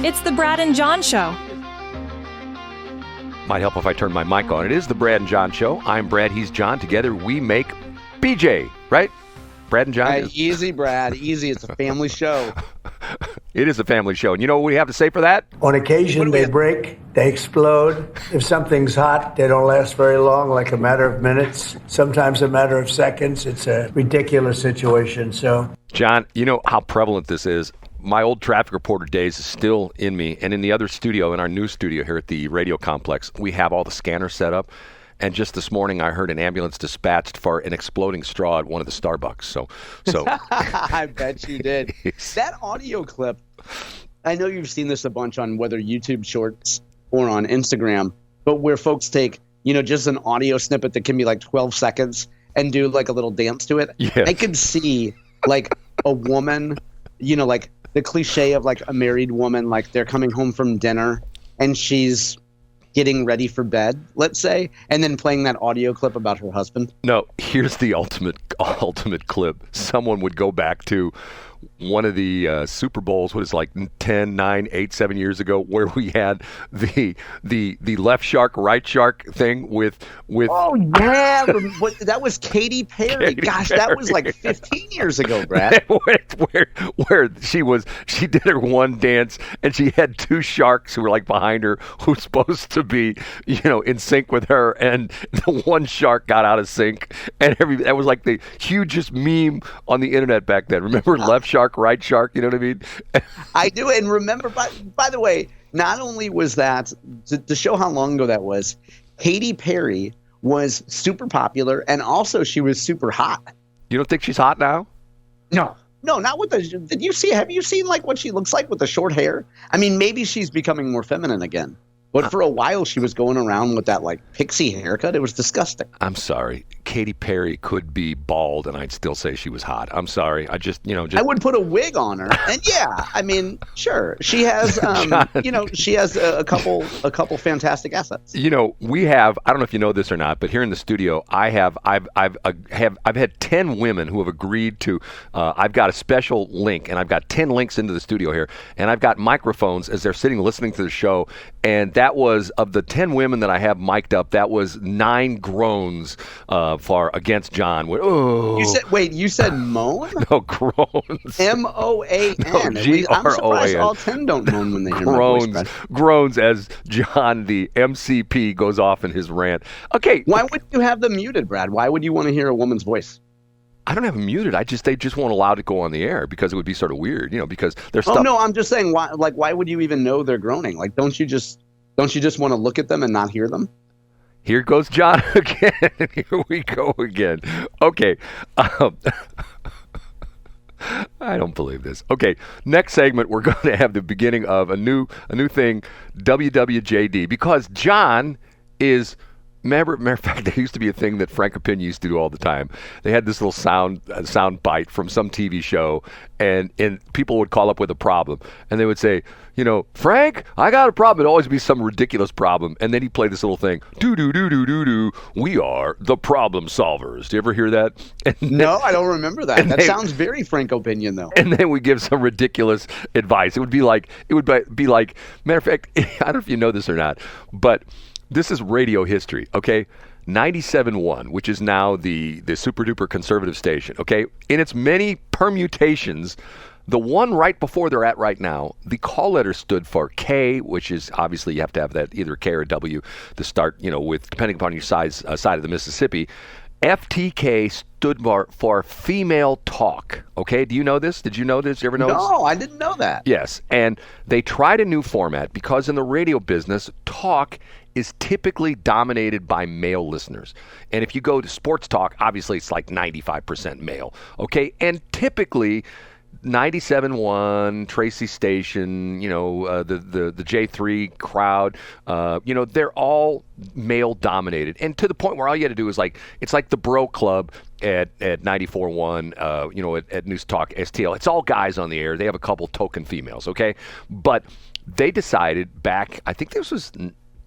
It's the Brad and John Show. Might help if I turn my mic on. It is the Brad and John Show. I'm Brad, he's John. Together we make BJ, right? Brad and John? Easy, Brad. Easy. It's a family show. It is a family show. And you know what we have to say for that? On occasion, they break, they explode. If something's hot, they don't last very long, like a matter of minutes, sometimes a matter of seconds. It's a ridiculous situation. So, John, you know how prevalent this is. My old traffic reporter days is still in me. And in the other studio, in our new studio here at the radio complex, we have all the scanners set up. And just this morning, I heard an ambulance dispatched for an exploding straw at one of the Starbucks. So I bet you did. That audio clip, I know you've seen this a bunch on whether YouTube Shorts or on Instagram, but where folks take, just an audio snippet that can be like 12 seconds and do like a little dance to it. Yes. I could see like a woman, like the cliche of like a married woman, like they're coming home from dinner and she's getting ready for bed, let's say, and then playing that audio clip about her husband. No, here's the ultimate clip. Someone would go back to one of the Super Bowls, what is it, like 10, 9, 8, 7 years ago, where we had the left shark, right shark thing with Oh, yeah. That was Katy Perry. Katy That Perry. was like 15 years ago, Brad. where she did her one dance and she had two sharks who were like behind her who were supposed to be, in sync with her, and the one shark got out of sync, and that was like the hugest meme on the internet back then. Remember left shark, right shark, you know what I mean? I do. And remember, by the way, not only was that, to show how long ago that was, Katy Perry was super popular, and also she was super hot. You don't think she's hot now? No, not with have you seen like what she looks like with the short hair? I mean, maybe she's becoming more feminine again. But for a while, she was going around with that like pixie haircut. It was disgusting. I'm sorry. Katy Perry could be bald, and I'd still say she was hot. I'm sorry. I just. I would put a wig on her, and yeah, I mean, sure, she has, she has a couple fantastic assets. We have. I don't know if you know this or not, but here in the studio, I've had 10 women who have agreed to. I've got a special link, and I've got 10 links into the studio here, and I've got microphones as they're sitting listening to the show, and that was, of the 10 women that I have mic'd up, that was 9 groans for against John. Oh. You said moan? No, groans. M-O-A-N. No, G-R-O-A-N. I'm surprised all 10 don't moan when they hear my voice, Brad. Groans as John, the MCP, goes off in his rant. Okay. Why would you have them muted, Brad? Why would you want to hear a woman's voice? I don't have them muted. They just won't allow it to go on the air because it would be sort of weird, because there's stuff. Oh no, I'm just saying, why would you even know they're groaning? Like, don't you just want to look at them and not hear them? Here goes John again. Here we go again. Okay. I don't believe this. Okay, next segment we're going to have the beginning of a new thing, WWJD, because John is. Matter of fact, there used to be a thing that Frank Opinion used to do all the time. They had this little sound bite from some TV show, and people would call up with a problem, and they would say, Frank, I got a problem. It'd always be some ridiculous problem, and then he'd play this little thing, do. We are the problem solvers. Do you ever hear that? No, I don't remember that. That sounds very Frank Opinion, though. And then we give some ridiculous advice. It would be like, matter of fact, I don't know if you know this or not, but. This is radio history, okay? 97.1, which is now the super-duper conservative station, okay? In its many permutations, the one right before they're at right now, the call letter stood for K, which is obviously you have to have that either K or W to start, with, depending upon your side of the Mississippi. FTK stood for female talk. Okay, do you know this? Did you know this? You ever know this? No, I didn't know that. Yes, and they tried a new format because in the radio business, talk is typically dominated by male listeners. And if you go to sports talk, obviously it's like 95% male. Okay, and typically 97.1, Tracy Station, the J3 crowd, they're all male dominated. And to the point where all you had to do is it's like the bro club at 94.1, at News Talk STL. It's all guys on the air. They have a couple token females, okay? But they decided back, I think this was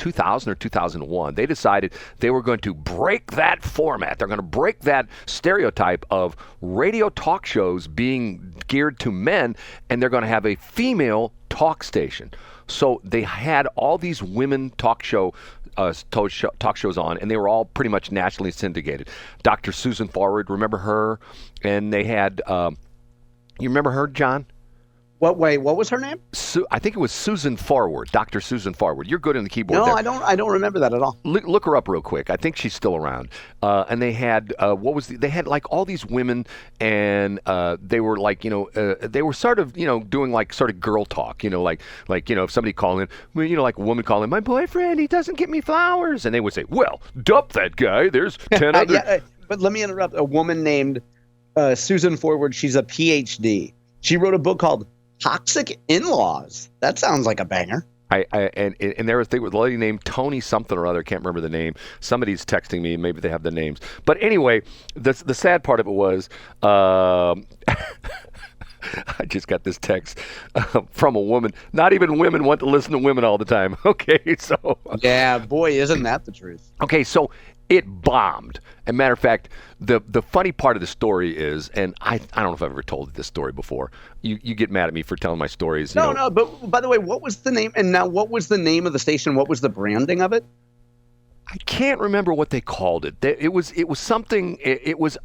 2000 or 2001. They decided they were going to break that format. They're going to break that stereotype of radio talk shows being geared to men, and they're going to have a female talk station. So they had all these women talk shows on, and they were all pretty much nationally syndicated. Dr. Susan Forward, remember her? And they had, you remember her, John? What was her name? I think it was Susan Forward, Dr. Susan Forward. You're good on the keyboard. No, there. I don't remember that at all. Look her up real quick. I think she's still around. And they had they had like all these women, and they were like they were sort of doing like sort of girl talk. Like if somebody calling, like a woman calling, my boyfriend, he doesn't get me flowers, and they would say, well, dump that guy. There's 10 other. Yeah, but let me interrupt. A woman named Susan Forward. She's a PhD. She wrote a book called Toxic In-Laws. That sounds like a banger. And there was a lady named Tony something or other. I can't remember the name. Somebody's texting me. Maybe they have the names. But anyway, the sad part of it was I just got this text from a woman. Not even women want to listen to women all the time. Okay, so. Yeah, boy, isn't that the truth. Okay, so it bombed. As a matter of fact, the funny part of the story is, and I don't know if I've ever told this story before. You get mad at me for telling my stories. No, but by the way, what was the name? And now, what was the name of the station? What was the branding of it? I can't remember what they called it. It was something. It was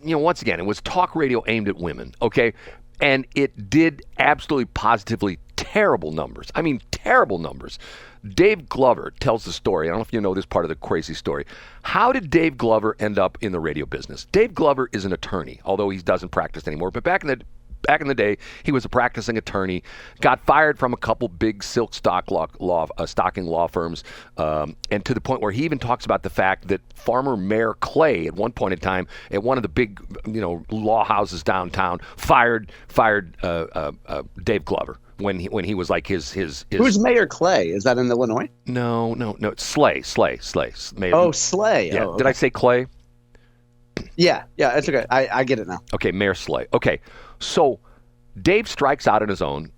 once again, it was talk radio aimed at women. Okay, and it did absolutely positively terrible numbers. I mean, terrible numbers. Dave Glover tells the story. I don't know if you know this part of the crazy story. How did Dave Glover end up in the radio business? Dave Glover is an attorney, although he doesn't practice anymore. But back in the day, he was a practicing attorney, got fired from a couple big silk stocking law firms, and to the point where he even talks about the fact that former Mayor Clay, at one point in time, at one of the big law houses downtown, fired Dave Glover. When he was like his Who's Mayor Clay? Is that in Illinois? No. It's Slay. Mayor. Oh, Slay. Yeah. Oh, okay. Did I say Clay? Yeah, it's okay. I get it now. Okay, Mayor Slay. Okay, so Dave strikes out on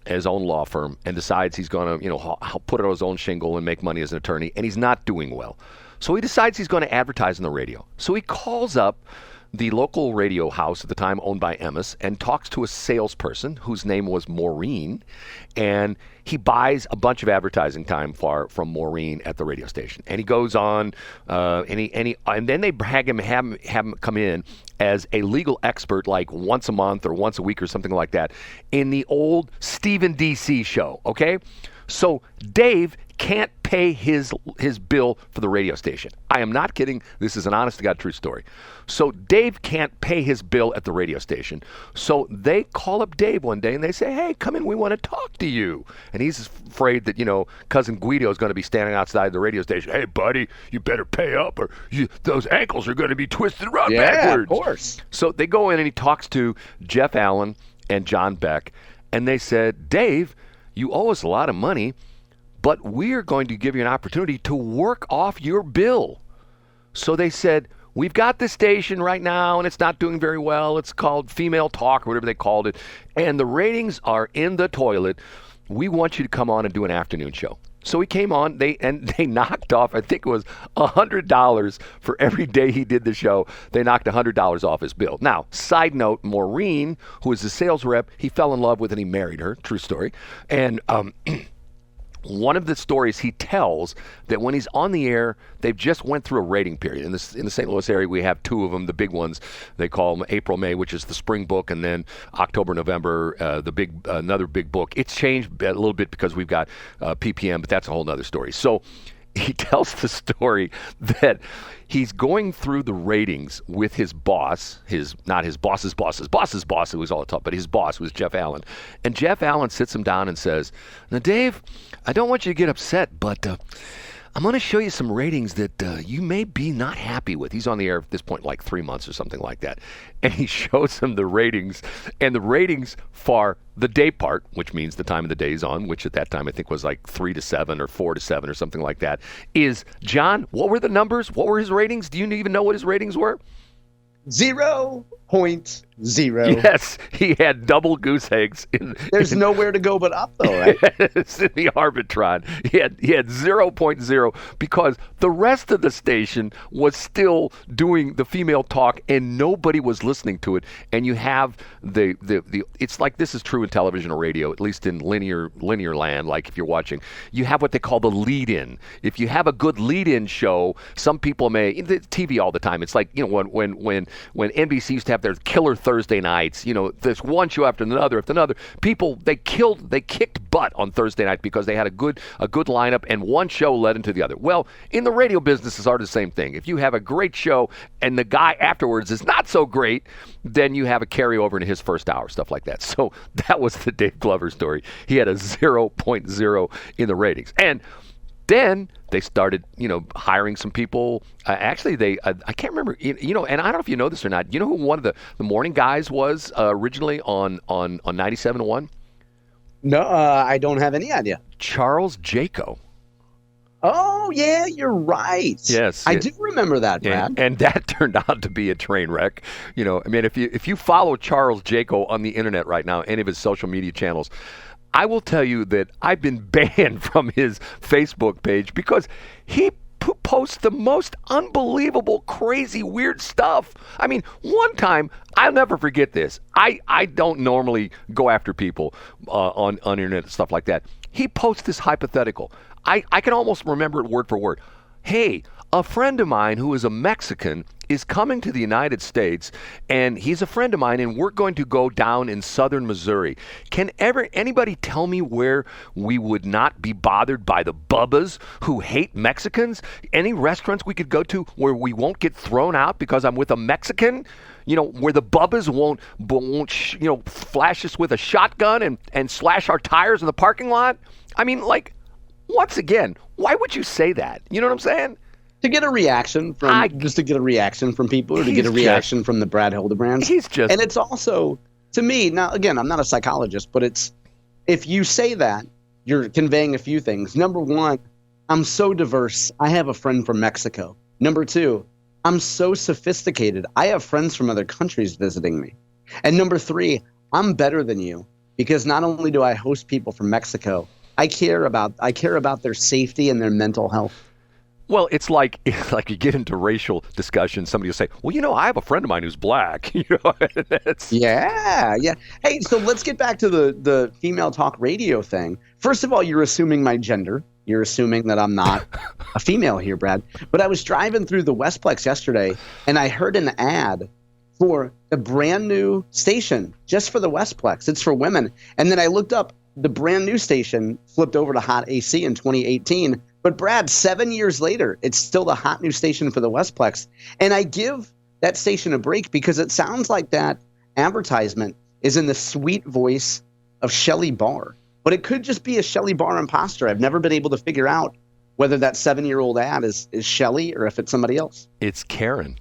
his own law firm and decides he's going to put it on his own shingle and make money as an attorney, and he's not doing well. So he decides he's going to advertise on the radio. So he calls up the local radio house at the time owned by Emmis and talks to a salesperson whose name was Maureen, and he buys a bunch of advertising time from Maureen at the radio station. And he goes on, and then they have him come in as a legal expert like once a month or once a week or something like that in the old Stephen D.C. show, okay? So Dave can't pay his bill for the radio station. I am not kidding. This is an honest-to-God true story. So Dave can't pay his bill at the radio station. So they call up Dave one day and they say, hey, come in, we want to talk to you. And he's afraid that, Cousin Guido is going to be standing outside the radio station. Hey, buddy, you better pay up or those ankles are going to be twisted around backwards. Yeah, of course. So they go in and he talks to Jeff Allen and John Beck. And they said, Dave, you owe us a lot of money, but we're going to give you an opportunity to work off your bill. So they said, we've got this station right now, and it's not doing very well. It's called Female Talk, or whatever they called it, and the ratings are in the toilet. We want you to come on and do an afternoon show. So he came on, they knocked off, I think it was $100 for every day he did the show. They knocked $100 off his bill. Now, side note, Maureen, who was the sales rep, he fell in love with and he married her. True story. And one of the stories he tells that when he's on the air, they've just went through a rating period. In the St. Louis area, we have two of them, the big ones. They call them April, May, which is the spring book, and then October, November, another big book. It's changed a little bit because we've got PPM, but that's a whole other story. So he tells the story that he's going through the ratings with his boss, not his boss's boss's boss, who was all the top, but his boss was Jeff Allen. And Jeff Allen sits him down and says, now, Dave, I don't want you to get upset, but I'm going to show you some ratings that you may be not happy with. He's on the air at this point like 3 months or something like that. And he shows him the ratings. And the ratings for the day part, which means the time of the day is on, which at that time I think was like 3 to 7 or 4 to 7 or something like that, is, John, what were the numbers? What were his ratings? Do you even know what his ratings were? 0.0. Zero. Yes, he had double goose eggs. There's nowhere to go but up, though, right? It's in the Arbitron. He had 0.0 because the rest of the station was still doing the female talk and nobody was listening to it. And you have the it's like this is true in television or radio, at least in linear land. Like if you're watching, you have what they call the lead-in. If you have a good lead-in show, some people may TV all the time. It's like when NBC used to have their killer Thursday nights, there's one show after another. People they kicked butt on Thursday night because they had a good lineup and one show led into the other. Well, in the radio business, it's the same thing. If you have a great show and the guy afterwards is not so great, then you have a carryover into his first hour, stuff like that. So that was the Dave Glover story. He had a 0.0 in the ratings. And then they started, hiring some people. Actually, I can't remember, and I don't know if you know this or not. You know who one of the morning guys was originally on 97.1? No, I don't have any idea. Charles Jaco. Oh, yeah, you're right. Yes. I do remember that, Brad. And that turned out to be a train wreck. If you follow Charles Jaco on the internet right now, any of his social media channels, I will tell you that I've been banned from his Facebook page because he posts the most unbelievable, crazy, weird stuff. I mean, one time, I'll never forget this. I don't normally go after people on internet and stuff like that. He posts this hypothetical. I can almost remember it word for word. Hey, a friend of mine who is a Mexican is coming to the United States, and he's a friend of mine, and we're going to go down in southern Missouri. Can anybody tell me where we would not be bothered by the Bubbas who hate Mexicans? Any restaurants we could go to where we won't get thrown out because I'm with a Mexican? Where the Bubbas won't flash us with a shotgun and slash our tires in the parking lot? I mean, once again, why would you say that? You know what I'm saying? To get a reaction from people, or to get a reaction from the Brad Hildebrands. And it's also, to me, now again, I'm not a psychologist, but if you say that, you're conveying a few things. Number one, I'm so diverse. I have a friend from Mexico. Number two, I'm so sophisticated. I have friends from other countries visiting me. And number three, I'm better than you because not only do I host people from Mexico, I care about their safety and their mental health. Well, it's like you get into racial discussion. Somebody will say, "Well, I have a friend of mine who's black." Yeah. Hey, so let's get back to the female talk radio thing. First of all, you're assuming my gender. You're assuming that I'm not a female here, Brad. But I was driving through the Westplex yesterday, and I heard an ad for a brand new station just for the Westplex. It's for women. And then I looked up the brand new station, flipped over to Hot AC in 2018. But Brad, 7 years later, it's still the hot new station for the Westplex. And I give that station a break because it sounds like that advertisement is in the sweet voice of Shelley Barr. But it could just be a Shelley Barr imposter. I've never been able to figure out whether that 7-year-old ad is Shelley or if it's somebody else. It's Karen.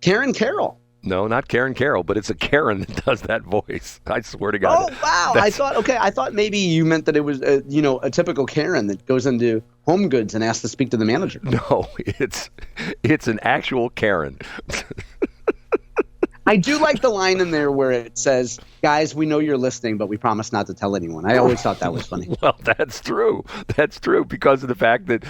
Karen Carroll. No, not Karen Carroll, but it's a Karen that does that voice. I swear to God. Oh, wow. I thought maybe you meant that it was, a typical Karen that goes into Home Goods and asks to speak to the manager. No, it's an actual Karen. I do like the line in there where it says, "Guys, we know you're listening, but we promise not to tell anyone." I always thought that was funny. Well, that's true. That's true because of the fact that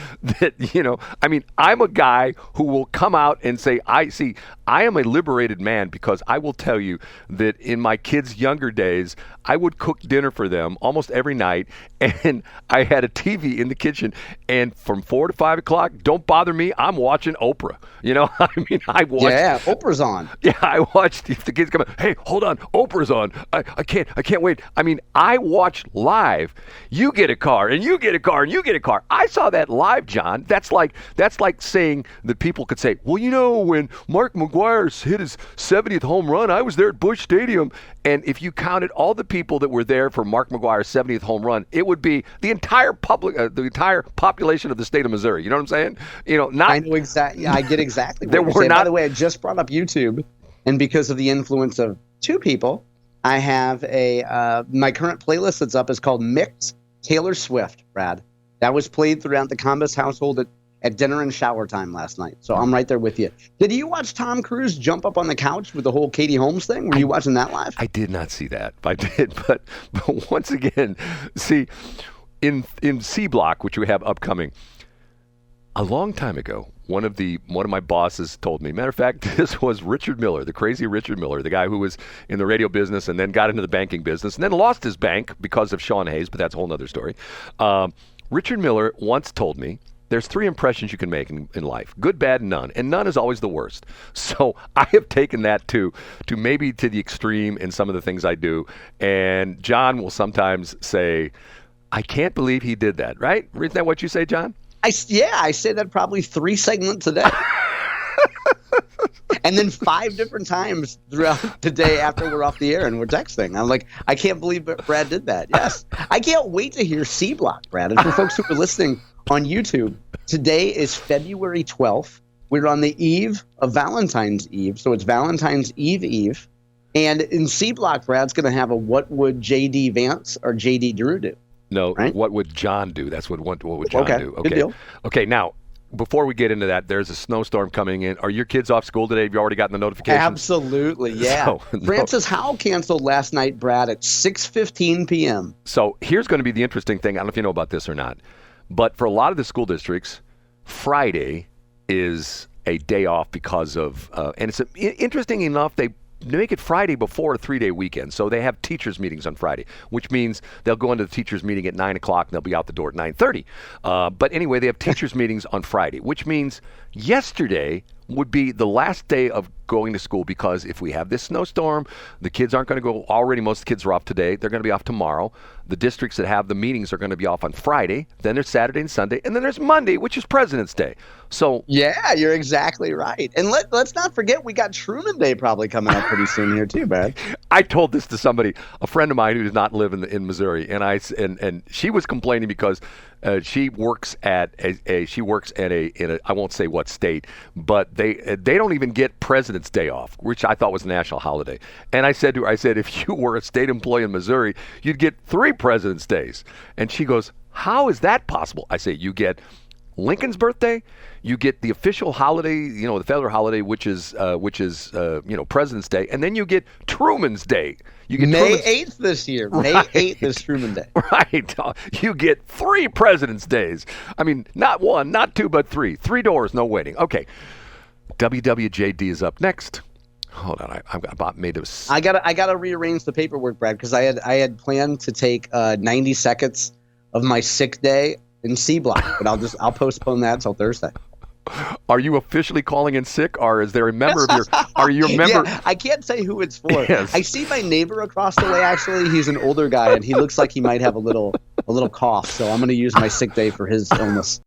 I'm a guy who will come out and say, I am a liberated man because I will tell you that in my kids' younger days, I would cook dinner for them almost every night, and I had a TV in the kitchen, and from 4 to 5 o'clock, don't bother me, I'm watching Oprah. I watched. Yeah, Oprah's on. Yeah, I watched. If the kids come in, hey, hold on, Oprah's on. I can't wait. I watch live. You get a car, and you get a car, and you get a car. I saw that live, John. That's like saying that people could say, well, when Mark McGwire hit his 70th home run, I was there at Busch Stadium. And if you counted all the people that were there for Mark McGwire's 70th home run, it would be the entire population of the state of Missouri. You know what I'm saying? I know exactly. I get exactly what you're saying. By the way, I just brought up YouTube, and because of the influence of two people, I have my current playlist that's up is called Mixed Taylor Swift, Brad. That was played throughout the Combs household at at dinner and shower time last night. So I'm right there with you. Did you watch Tom Cruise jump up on the couch with the whole Katie Holmes thing? Were you watching that live? I did not see that. I did, but once again, see, in C Block, which we have upcoming, a long time ago, one of my bosses told me, matter of fact, this was Richard Miller, the crazy Richard Miller, the guy who was in the radio business and then got into the banking business and then lost his bank because of Sean Hayes, but that's a whole other story. Richard Miller once told me, there's 3 impressions you can make in life: good, bad, and none. And none is always the worst. So I have taken that to maybe to the extreme in some of the things I do. And John will sometimes say, I can't believe he did that, right? Isn't that what you say, John? I say that probably 3 segments a day. And then 5 different times throughout the day after we're off the air and we're texting. I'm like, I can't believe Brad did that. Yes. I can't wait to hear C Block, Brad. And for folks who are listening on YouTube, today is February 12th. We're on the eve of Valentine's Eve. So it's Valentine's Eve. And in C Block, Brad's going to have a what would J.D. Vance or J.D. Drew do? No, right? What would John do? That's what would John do. Okay, good deal. Okay, now, before we get into that, there's a snowstorm coming in. Are your kids off school today? Have you already gotten the notifications? Absolutely, yeah. Francis Howell canceled last night, Brad, at 6:15 p.m. So here's going to be the interesting thing. I don't know if you know about this or not, but for a lot of the school districts, Friday is a day off because of, and it's interesting enough, they make it Friday before a 3-day weekend. So they have teachers meetings on Friday, which means they'll go into the teachers meeting at 9 o'clock and they'll be out the door at 9:30. But anyway, they have teachers meetings on Friday, which means yesterday would be the last day of going to school, because if we have this snowstorm, the kids aren't going to go. Already most of the kids are off today. They're going to be off tomorrow. The districts that have the meetings are going to be off on Friday. Then there's Saturday and Sunday. And then there's Monday, which is President's Day. So yeah, you're exactly right. And let's not forget, we got Truman Day probably coming up pretty soon here too, Brad. I told this to somebody, a friend of mine who does not live in Missouri, and she was complaining because she works at a I won't say what state, but they don't even get President's Day off, which I thought was a national holiday. And I said to her, if you were a state employee in Missouri, you'd get 3 President's Days. And she goes, how is that possible? I say, you get Lincoln's birthday, you get the official holiday, the federal holiday, which is President's Day, and then you get Truman's Day. You get May 8th this year. Right. May 8th is Truman Day. Right. You get 3 President's Days. I mean, not 1, not 2, but 3. 3 doors, no waiting. Okay. WWJD is up next. Hold on, I've about made this. I gotta rearrange the paperwork, Brad, because I had planned to take 90 seconds of my sick day in C Block, but I'll postpone that till Thursday. Are you officially calling in sick, or is there a member of your? Are you a member? Yeah, I can't say who it's for. Yes. I see my neighbor across the way. Actually, he's an older guy, and he looks like he might have a little cough. So I'm going to use my sick day for his illness.